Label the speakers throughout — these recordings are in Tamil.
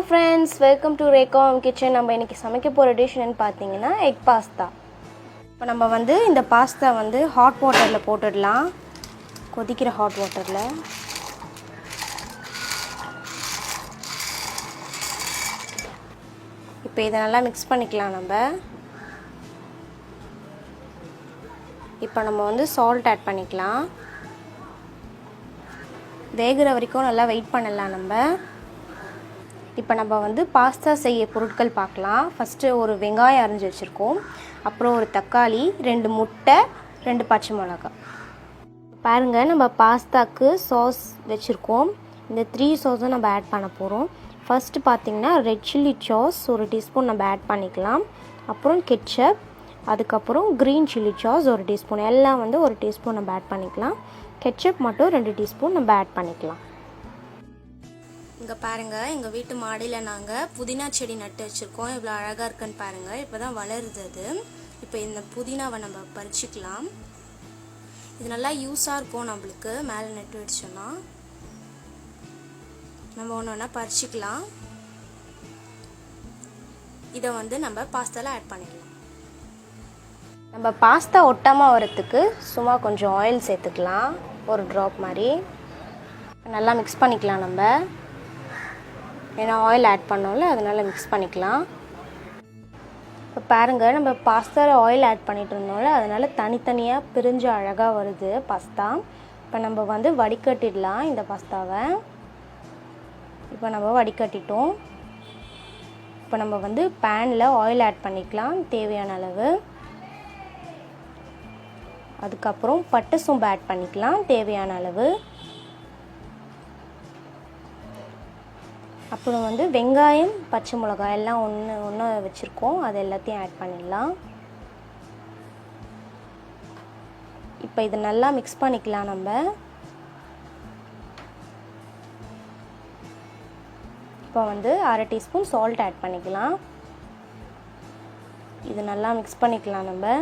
Speaker 1: friends, welcome to Reka Home Kitchen. நம்ம இன்னைக்கு சமைக்க போற டிஷ் என்னன்னு பாத்தீங்கன்னா எக் பாஸ்தா. இப்போ நம்ம வந்து இந்த பாஸ்தா வந்து ஹாட் வாட்டர்ல போட்டுடலாம். கொதிக்கிற ஹாட் வாட்டர்ல. இப்போ இத நல்லா mix பண்ணிக்கலாம் நம்ம. இப்போ நம்ம வந்து salt add பண்ணிக்கலாம். வேகுற வரைக்கும் நல்லா வெயிட் பண்ணலாம் நம்ம. இப்போ நம்ம வந்து பாஸ்தா செய்ய பொருட்கள் பார்க்கலாம். ஃபஸ்ட்டு ஒரு வெங்காயம் அரிஞ்சு வச்சுருக்கோம், அப்புறம் ஒரு தக்காளி, 2 முட்டை, 2 பச்சை மிளகாய். பாருங்கள், நம்ம பாஸ்தாக்கு சாஸ் வச்சுருக்கோம். இந்த 3 சாஸும் நம்ம ஆட் பண்ண போகிறோம். ஃபஸ்ட்டு பார்த்திங்கன்னா ரெட் சில்லி சாஸ் ஒரு டீஸ்பூன் நம்ம ஆட் பண்ணிக்கலாம். அப்புறம் கெட்சப், அதுக்கப்புறம் க்ரீன் சில்லி சாஸ் ஒரு டீஸ்பூன், எல்லாம் வந்து ஒரு டீஸ்பூன் நம்ம ஆட் பண்ணிக்கலாம். கெட்சப் மட்டும் 2 டீஸ்பூன் நம்ம ஆட் பண்ணிக்கலாம். இங்கே பாருங்கள், எங்கள் வீட்டு மாடியில் நாங்கள் புதினா செடி நட்டு வச்சுருக்கோம். இவ்வளோ அழகாக இருக்குன்னு பாருங்கள். இப்போ தான் வளருது அது. இப்போ இந்த புதினாவை நம்ம பறிச்சிக்கலாம். இது நல்லா யூஸாக இருக்கும் நம்மளுக்கு. மேலே நட்டு வச்சோன்னா நம்ம ஒன்று ஒன்றா பறிச்சிக்கலாம். இதை வந்து நம்ம பாஸ்தாவில் ஆட் பண்ணிடலாம். நம்ம பாஸ்தா ஒட்டாமல் வரத்துக்கு சும்மா கொஞ்சம் ஆயில் சேர்த்துக்கலாம், ஒரு ட்ராப் மாதிரி. நல்லா மிக்ஸ் பண்ணிக்கலாம் நம்ம. ஏன்னா ஆயில் ஆட் பண்ணோம்ல, அதனால் மிக்ஸ் பண்ணிக்கலாம். இப்போ பாருங்கள், நம்ம பாஸ்தாவில் ஆயில் ஆட் பண்ணிட்டு இருந்தோம்ல, அதனால் தனித்தனியாக பிரிஞ்சு அழகாக வருது பாஸ்தா. இப்போ நம்ம வந்து வடிகட்டிடலாம் இந்த பாஸ்தாவை. இப்போ நம்ம வடிகட்டிட்டோம். இப்போ நம்ம வந்து பேனில் ஆயில் ஆட் பண்ணிக்கலாம் தேவையான அளவு. அதுக்கப்புறம் பட்டை சோம்பு ஆட் பண்ணிக்கலாம் தேவையான அளவு. அப்புறம் வந்து வெங்காயம், பச்சை மிளகாய் எல்லாம் ஒன்று வச்சுருக்கோம், அது எல்லாத்தையும் ஆட் பண்ணிடலாம். இப்போ இதை நல்லா மிக்ஸ் பண்ணிக்கலாம் நம்ம. இப்போ வந்து 1/2 டீஸ்பூன் சால்ட் ஆட் பண்ணிக்கலாம். இது நல்லா மிக்ஸ் பண்ணிக்கலாம் நம்ம.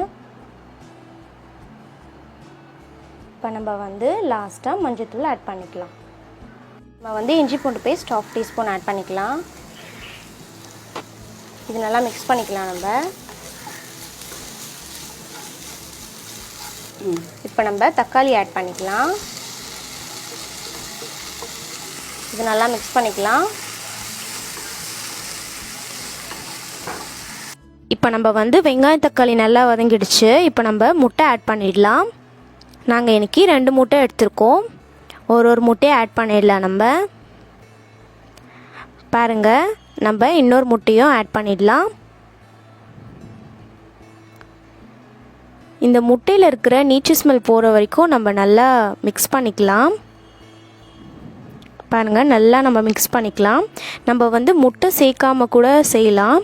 Speaker 1: இப்போ நம்ம வந்து லாஸ்ட்டாக மஞ்சள்தூள் ஆட் பண்ணிக்கலாம். நம்ம வந்து இஞ்சி பூண்டு பேஸ்ட் 1/2 டீஸ்பூன் ஆட் பண்ணிக்கலாம். இது நல்லா மிக்ஸ் பண்ணிக்கலாம் நம்ம. இப்போ நம்ம தக்காளி ஆட் பண்ணிக்கலாம். இது நல்லா மிக்ஸ் பண்ணிக்கலாம். இப்போ நம்ம வந்து வெங்காயம் தக்காளி நல்லா வதங்கிடுச்சு. இப்போ நம்ம முட்டை ஆட் பண்ணிடலாம். நாங்கள் இன்றைக்கி 2 முட்டை எடுத்திருக்கோம். ஒரு முட்டையை ஆட் பண்ணிடலாம் நம்ம. பாருங்கள், நம்ம இன்னொரு முட்டையும் ஆட் பண்ணிடலாம். இந்த முட்டையில் இருக்கிற நீச்சு ஸ்மெல் போகிற வரைக்கும் நம்ம நல்லா மிக்ஸ் பண்ணிக்கலாம். பாருங்கள், நல்லா நம்ம மிக்ஸ் பண்ணிக்கலாம். நம்ம வந்து முட்டை சேர்க்காம கூட செய்யலாம்,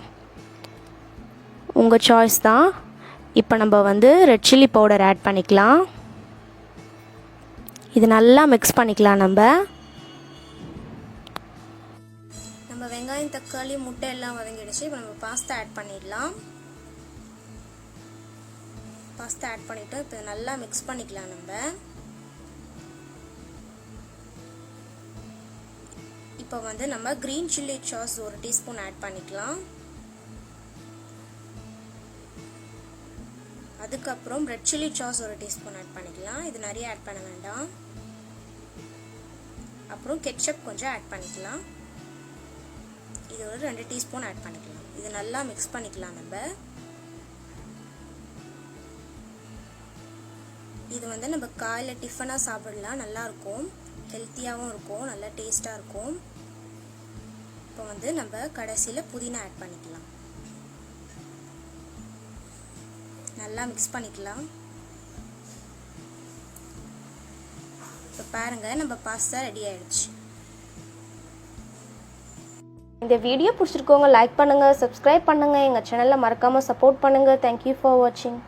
Speaker 1: உங்கள் சாய்ஸ் தான். இப்போ நம்ம வந்து ரெட் சில்லி பவுடர் ஆட் பண்ணிக்கலாம். இது நல்லா மிக்ஸ் பண்ணிக்கலாம் நம்ம. நம்ம வெங்காயம் தக்காளி முட்டை எல்லாம் வதங்கிடுச்சு. இப்போ நம்ம பாஸ்தா ஆட் பண்ணிடலாம். பாஸ்தா ஆட் பண்ணிவிட்டு இப்போ நல்லா மிக்ஸ் பண்ணிக்கலாம் நம்ம. இப்போ வந்து நம்ம க்ரீன் சில்லி சாஸ் ஒரு டீஸ்பூன் ஆட் பண்ணிக்கலாம். அதுக்கப்புறம் ரெட் சில்லி சாஸ் ஒரு டீஸ்பூன் ஆட் பண்ணிக்கலாம். இது நிறைய ஆட் பண்ண வேண்டாம். அப்புறம் கெட்சப் கொஞ்சம் ஆட் பண்ணிக்கலாம். இது ஒரு 2 டீஸ்பூன் ஆட் பண்ணிக்கலாம். இது நல்லா மிக்ஸ் பண்ணிக்கலாம் நம்ம. இது வந்து நம்ம காலையில் டிஃபனாக சாப்பிடலாம், நல்லாயிருக்கும், ஹெல்த்தியாகவும் இருக்கும், நல்லா டேஸ்ட்டாக இருக்கும். இப்போ வந்து நம்ம கடைசியில் புதினா ஆட் பண்ணிக்கலாம். நல்லா மிக்ஸ் பண்ணிக்கலாம். இப்போ பாருங்கள், நம்ம பாஸ்தா ரெடி ஆயிடுச்சு. இந்த வீடியோ பிடிச்சிருக்கவங்க லைக் பண்ணுங்கள், சப்ஸ்கிரைப் பண்ணுங்கள், எங்கள் சேனலில் மறக்காமல் சப்போர்ட் பண்ணுங்கள். தேங்க்யூ ஃபார் வாட்சிங்.